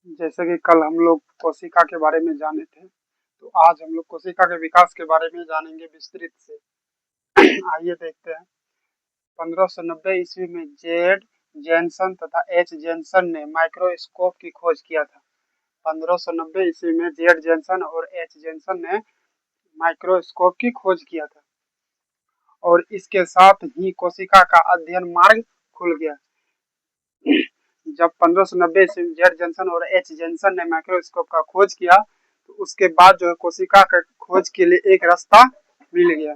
जैसे कि कल हम लोग कोशिका के बारे में जाने थे, तो आज हम लोग कोशिका के विकास के बारे में जानेंगे विस्तृत से। आइए देखते हैं। 1590 ईस्वी में जेड जेनसन तथा एच जेनसन ने माइक्रोस्कोप की खोज किया था। 1590 ईस्वी में जेड जेनसन और एच जेनसन ने माइक्रोस्कोप की खोज किया था और इसके साथ ही कोशिका का अध्ययन मार्ग खुल गया। जब 1590 ईस्वी में जेड जेनसन और एच जेनसन ने माइक्रोस्कोप का खोज किया, तो उसके बाद जो है कोशिका का खोज के लिए एक रास्ता मिल गया।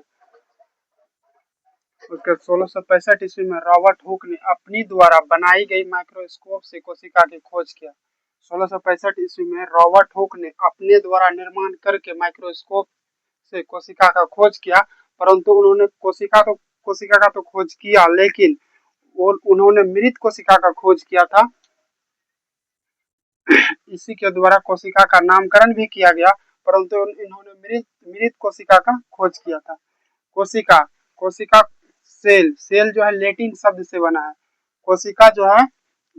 उसके 1665 ईस्वी में रॉबर्ट हुक ने अपनी द्वारा बनाई गई माइक्रोस्कोप से कोशिका की खोज किया। 1665 ईस्वी में रॉबर्ट हुक ने अपने द्वारा निर्माण करके माइक्रोस्कोप से कोशिका का खोज किया, परंतु उन्होंने कोशिका का तो खोज किया, लेकिन उन्होंने मृत कोशिका का खोज किया था। इसी के द्वारा कोशिका का नामकरण भी किया गया, परंतु इन्होंने मृत कोशिका का खोज किया था। कोशिका सेल जो है लैटिन शब्द से बना है। कोशिका जो है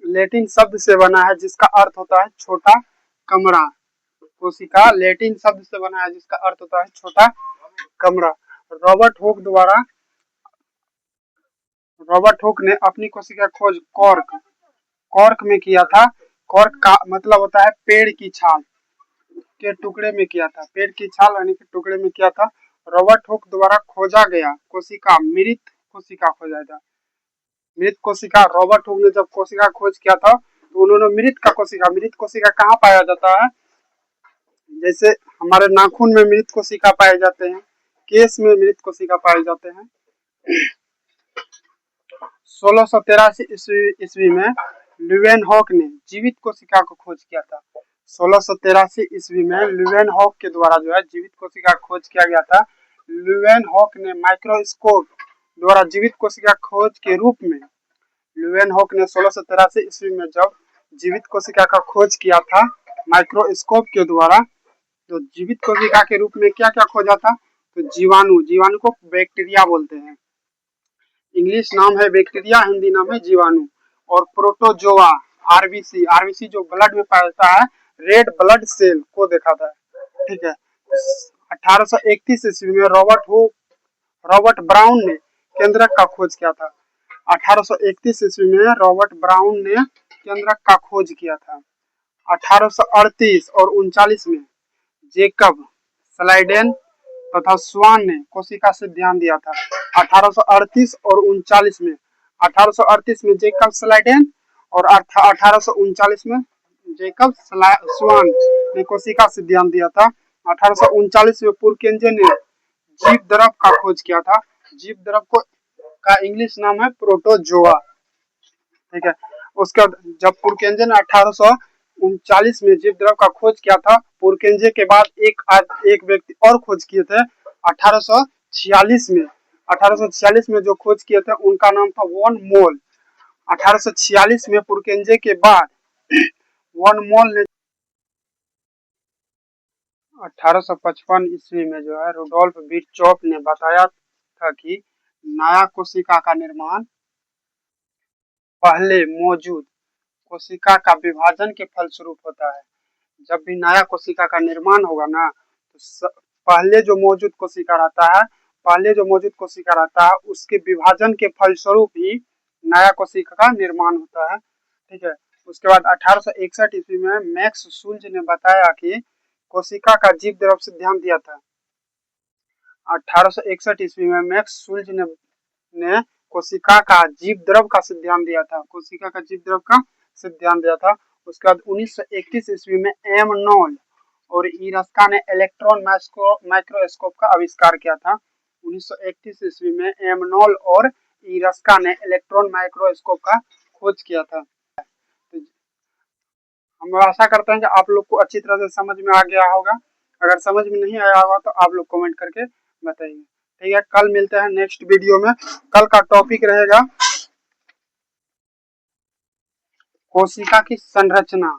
लैटिन शब्द से बना है, जिसका अर्थ होता है छोटा कमरा। कोशिका लैटिन शब्द से बना है, जिसका अर्थ होता है छोटा कमरा। रॉबर्ट हुक ने अपनी कोशिका खोज कॉर्क में किया था। कॉर्क का मतलब होता है पेड़ की छाल के टुकड़े में किया था। पेड़ की छाल यानी कि टुकड़े में किया था। रॉबर्ट हुक द्वारा खोजा गया कोशिका मृत कोशिका खोजा था। मृत कोशिका रॉबर्ट हुक ने जब कोशिका खोज किया था, तो उन्होंने मृत कोशिका कहाँ पाया जाता है? जैसे हमारे नाखून में मृत कोशिका पाए जाते हैं, केस में मृत कोशिका पाए जाते हैं। 1683 ईस्वी में ल्यूवेनहॉक ने जीवित कोशिका को खोज किया था। 1683 ईस्वी में ल्यूवेनहॉक के द्वारा जो है जीवित कोशिका खोज किया गया था। ल्यूवेनहॉक ने माइक्रोस्कोप द्वारा जीवित कोशिका खोज के रूप में ल्यूवेनहॉक ने 1683 ईस्वी में जब जीवित कोशिका का खोज किया था माइक्रोस्कोप के द्वारा, तो जीवित कोशिका के रूप में क्या क्या खोजा था? तो जीवाणु को बैक्टीरिया बोलते हैं। इंग्लिश नाम है बैक्टीरिया, हिंदी नाम है जीवाणु। और प्रोटोजोआ आरबीसी जो ब्लड में पाया जाता है, रेड ब्लड सेल को देखा था। ठीक है। 1831 ईस्वी में रॉबर्ट ब्राउन ने केंद्रक का खोज किया था। 1831 ईस्वी में रॉबर्ट ब्राउन ने केंद्रक का खोज किया था। 1838 और 39 में जेकब स्लाइडेन तथा स्वान ने कोशिका से ध्यान दिया था। 1838 और 39 में 1838 में जेकब स्लाइडेन और 1839 में जेकब स्वान ने कोशिका से ध्यान दिया था। 1839 में पुरकेंजे ने जीव द्रव का खोज किया था। जीव द्रव को का इंग्लिश नाम है प्रोटोजोआ। ठीक है। उसके बाद जब पुरकेंजे ने 1839 में जीव द्रव का खोज किया था, पुरकेंजे के बाद एक व्यक्ति और खोज किए थे 1846 में। 1846 में जो खोज किए थे उनका नाम था वॉन मोल। 1846 में पुरकेंजे के बाद वॉन मोल ने 1855 ईस्वी में जो है रुडोल्फ विर्चोफ ने बताया था कि नया कोशिका का निर्माण पहले मौजूद कोशिका का विभाजन के फलस्वरूप होता है। जब भी नया कोशिका का निर्माण होगा ना, तो पहले जो मौजूद कोशिका रहता है उसके विभाजन के फलस्वरूप ही नया कोशिका का निर्माण होता है। ठीक है। उसके बाद 1861 ईस्वी में मैक्स शुल्ज ने बताया कि कोशिका का जीव द्रव से ध्यान दिया था। 1861 ईस्वी में मैक्स शुल्ज ने कोशिका का जीव द्रव का सिद्धांत दिया था। उसके बाद 1931 ईस्वी में एम नॉल और इरस्का ने इलेक्ट्रॉन माइक्रोस्कोप का आविष्कार किया था। 1931 ईस्वी में एम नॉल और इरस्का ने इलेक्ट्रॉन माइक्रोस्कोप का खोज किया था। हम आशा करते हैं कि आप लोग को अच्छी तरह से समझ में आ गया होगा। अगर समझ में नहीं आया होगा तो आप लोग कमेंट करके बताइए। ठीक है। कल मिलते हैं नेक्स्ट वीडियो में। कल का टॉपिक रहेगा कोशिका की संरचना।